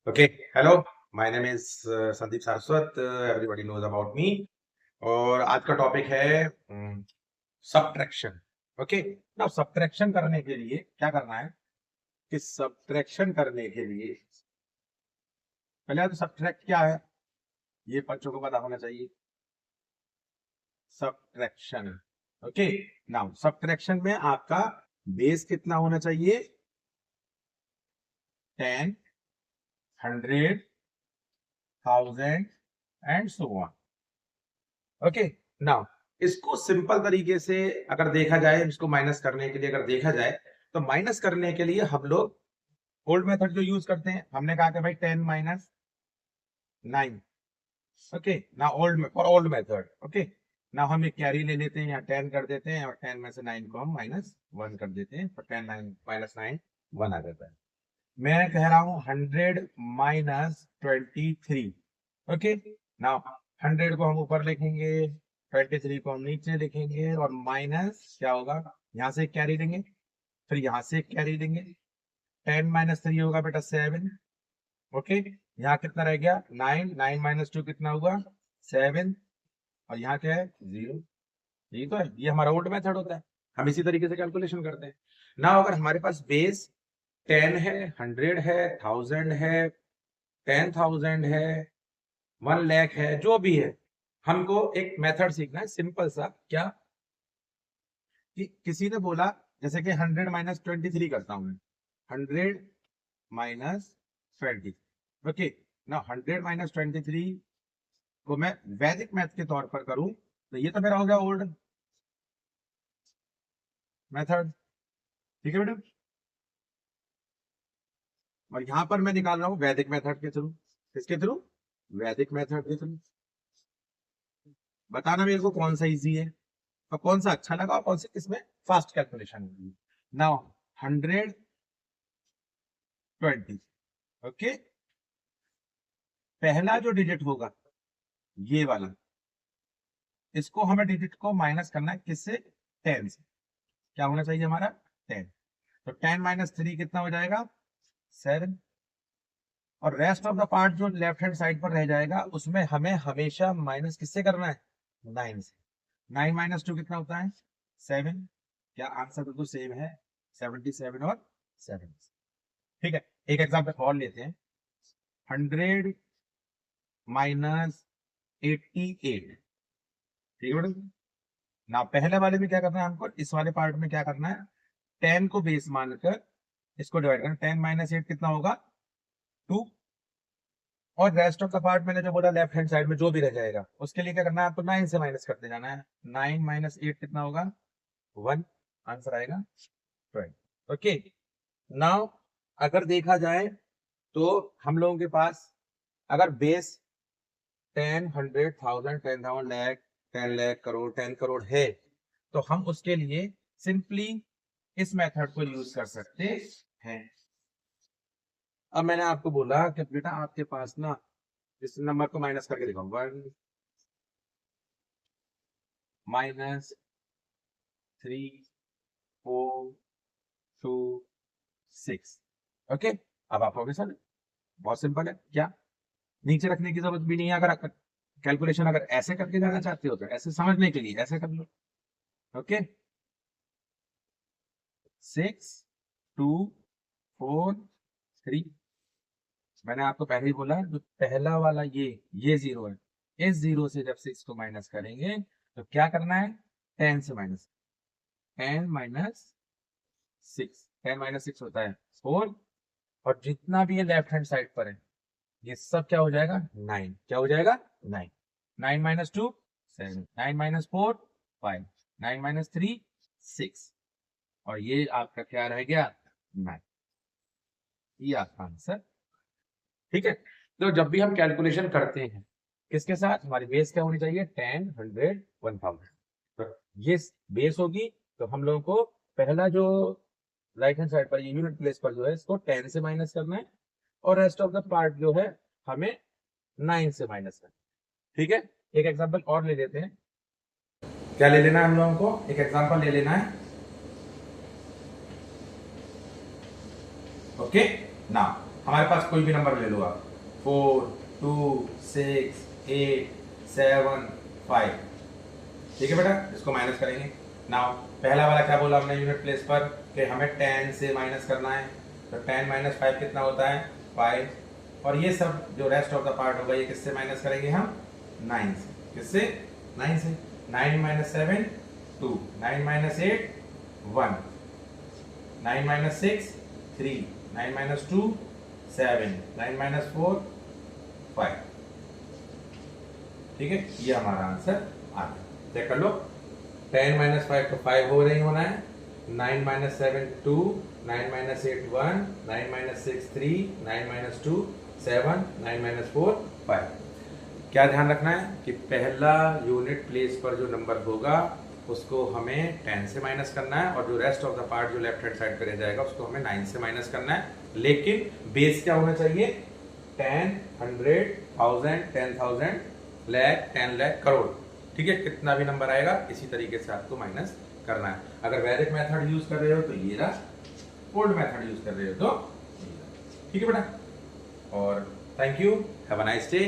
Okay, hello. My name is Sandeep Saraswat. Everybody knows about me. और आज का टॉपिक है सब्ट्रैक्शन. ओके, नाउ सब्ट्रैक्शन करने के लिए क्या करना है कि सब्ट्रैक्शन करने के लिए पहले तो सब्ट्रैक्ट क्या है ये बच्चों को पता होना चाहिए. सब्ट्रैक्शन. ओके, नाउ सब्ट्रैक्शन में आपका बेस कितना होना चाहिए? 10, 100, 1000 and so on. Okay, now इसको सिंपल तरीके से अगर देखा जाए, इसको माइनस करने के लिए अगर देखा जाए तो माइनस करने के लिए हम लोग ओल्ड मेथड जो यूज करते हैं, हमने कहा कि भाई 10 माइनस 9. ओके, ना ओल्ड मेथड. ओके, ना हम एक कैरी ले लेते हैं या 10 कर देते हैं और 10 में से 9 को हम माइनस 1 कर देते हैं तो 10 9 माइनस 9 1 आ जाता है. मैं कह रहा हूं 100 माइनस 23. ओके, नाउ 100 को हम ऊपर लिखेंगे, 23 को हम नीचे लिखेंगे और माइनस क्या होगा, यहां से कैरी लेंगे, फिर यहां से कैरी लेंगे. 10 माइनस 3 होगा बेटा 7. ओके, यहाँ कितना रह गया 9. 9 माइनस 2 कितना हुआ 7. और यहाँ क्या है 0. यही तो है, ये हमारा ओल्ड मेथड होता है, हम इसी तरीके से कैलकुलेशन करते हैं ना. अगर हमारे पास बेस 10 है, 100 है, 1000 है, 10,000 है, 1 लाख है, जो भी है, हमको एक मेथड सीखना है सिंपल सा. क्या कि किसी ने बोला जैसे कि 100 माइनस 23 करता हूं मैं, 100 माइनस 20. ओके, ना 100 माइनस 23 को मैं वैदिक मैथ के तौर पर करूं तो ये तो मेरा हो गया ओल्ड मेथड. ठीक है बेटा, और यहां पर मैं निकाल रहा हूं वैदिक मेथड के थ्रू. किसके थ्रू? वैदिक मेथड के थ्रू. बताना मेरे को कौन सा इजी है और कौन सा अच्छा लगा और कौन सा किसमें फास्ट कैलकुलेशन होगी. नाउ 120. ओके, पहला जो डिजिट होगा ये वाला, इसको हमें डिजिट को माइनस करना है किससे? 10 से. क्या होना चाहिए हमारा 10. तो 10 माइनस 3 कितना हो जाएगा 7. और रेस्ट ऑफ द पार्ट जो लेफ्ट हैंड साइड पर रह जाएगा उसमें हमें हमेशा माइनस किससे करना है? 9 से. 9 माइनस 2 कितना होता है 7. क्या आंसर बिल्कुल सेम है 77 और 7. ठीक है, एक एग्जांपल और लेते हैं. 100 माइनस 88. ठीक है बेटा, ना पहले वाले में क्या करना है हमको, इस वाले पार्ट में क्या करना है, 10 को बेस मानकर इसको डिवाइड करना. 10 माइनस 8 कितना होगा 2. और रेस्ट ऑफ द पार्ट मैंने जो बोला लेफ्ट हैंड साइड में जो भी रह जाएगा उसके लिए क्या करना है आपको 9 से माइनस करते जाना है. 9 माइनस 8 कितना होगा 1. आंसर आएगा 12. ओके, नाउ अगर देखा जाए तो हम लोगों के पास अगर बेस 10, 100, 1000, 10,000, लाख, 10 लाख, करोड़, 10 करोड़ है तो हम उसके लिए सिंपली इस मेथड को यूज कर सकते हैं. अब मैंने आपको बोला कि बेटा आपके पास ना इस नंबर को माइनस करके दिखाओ. 1 माइनस 3 4 2 6. ओके, अब आप होगे सर, बहुत सिंपल है. क्या नीचे रखने की जरूरत भी नहीं है. अगर कैलकुलेशन अगर ऐसे करके जाना चाहते हो तो ऐसे समझने के लिए ऐसे कर लो. ओके, 6 2 4 3. मैंने आपको पहले ही बोला जो पहला वाला ये 0 है, इस 0 से जब 6 को माइनस करेंगे तो क्या करना है 10 से माइनस. 10 माइनस 6, 10 माइनस 6 होता है 4. और जितना भी ये लेफ्ट हैंड साइड पर है ये सब क्या हो जाएगा 9. क्या हो जाएगा 9. 9 माइनस 2 7. 9 माइनस 4 5. 9 माइनस 3 6. और ये आपका क्या रह गया 9. ये आपका आंसर. ठीक है, तो जब भी हम कैलकुलेशन करते हैं किसके साथ, हमारी बेस क्या होनी चाहिए 10, 100, 1000. तो ये बेस होगी तो हम लोगों को पहला जो right hand side per unit place पर जो है इसको 10 से माइनस करना है और रेस्ट ऑफ द पार्ट जो है हमें 9 से माइनस करना है. ठीक है, एक एग्जांपल और ले लेते हैं. क्या ले लेना है हम लोगों को, एक एग्जांपल ले लेना है. ओके, ना हमारे पास कोई भी नंबर ले लो आप, 4, 2, 6, 8, 7, 5, ठीक है बेटा, इसको माइनस करेंगे। नाउ पहला वाला क्या बोला हमने यूनिट प्लेस पर कि हमें 10 से माइनस करना है, तो 10 माइनस 5 कितना होता है 5, और ये सब जो रेस्ट ऑफ द पार्ट होगा ये किससे माइनस करेंगे हम 9 से, किससे 9 से, 9 minus 7 2, 9 minus 8 1, 9 minus 6 3, 9 minus 2 7, 9 minus 4 5, ठीक है, ये हमारा आंसर आ गया। चेक कर लो, 10 माइनस 5 तो 5 हो रही होना है, 9 minus 7 2, 9 minus 8 1, 9 minus 6 3, 9 minus 2 7, 9 minus 4 5। क्या ध्यान रखना है कि पहला यूनिट प्लेस पर जो नंबर होगा उसको हमें 10 से माइनस करना है, और जो रेस्ट ऑफ द पार्ट जो लेफ्ट हैंड साइड पे रह जाएगा उसको हमें 9 से माइनस करना है। लेकिन बेस क्या होना चाहिए 10, 100, 1000, 10,000, लाख, 10 लाख, करोड़, ठीक है, कितना भी नंबर आएगा इसी तरीके से आपको माइनस करना है। अगर वैदिक मेथड यूज कर रहे हो तो ये रहा, ओल्ड मेथड यूज कर रहे हो तो, ठीक है बेटा, और thank you, have a nice day.